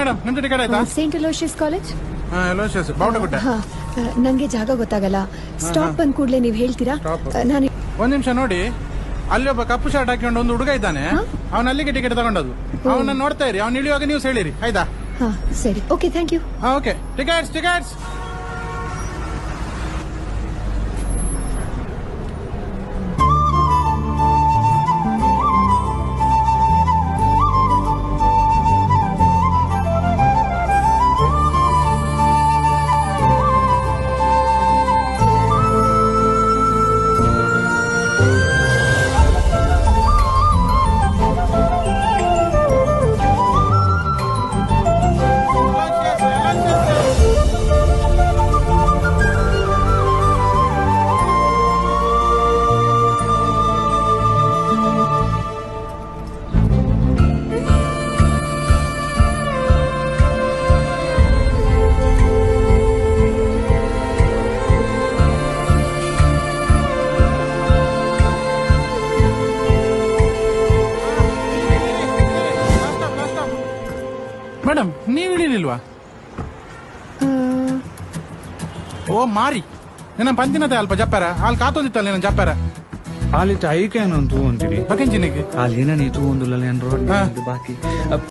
Madam ನಿಮ್ದು ticket ಆಯ್ತಾ? Saint Aloysius college. Aloysius Bavutagudde. ನಂಗೆ ಜಾಗ ಗೊತ್ತಾಗಲ್ಲ. ಸ್ಟಾಪ್ ಬಂದ್ ಕೂಡ್ಲೆ ನೀವ್ ಹೇಳ್ತೀರಾ? ನಾನು ಒಂದ್ ನಿಮಿಷ ನೋಡಿ, ಅಲ್ಲಿ ಒಬ್ಬ ಕಪ್ಪು ಶರ್ಟ್ ಹಾಕೊಂಡು ಒಂದು ಹುಡುಗ ಇದ್ದಾನೆ, ಅವನ ಅಲ್ಲಿಗೆ ಟಿಕೆಟ್ ತಗೊಂಡದ್ದು. ಅವನ್ನ ನೋಡ್ತಾ ಇರಿ, ಅವ್ನು ಇಳಿಯುವಾಗ ನೀವು ಹೇಳಿರಿ ಆಯ್ತಾ? ಸರಿ, okay, thank you. Okay, tickets tickets. Madam ನೀವ್ ಇಳಿಲಿಲ್ವಾ? ಓ ಮಾರಿ, ನಿನ್ನ ಪಂಚಿನತೆ ಅಲ್ಪ ಜಪ್ಪಾರ ಅಲ್ಲಿ ಕಾತೊಂದಿತ್ತಲ್ಲ ನಿನ್ನ ಜಪ್ಪಾರ ಅಲ್ಲಿ ಐಕೇನು ತೂ ಅಂತೀರಿ ಬಕೆಂಚಿನಿಗೆ ಅಲ್ಲಿನ ನೀ ತೂ ಒಂದುಲ್ಲ ಬಾಕಿ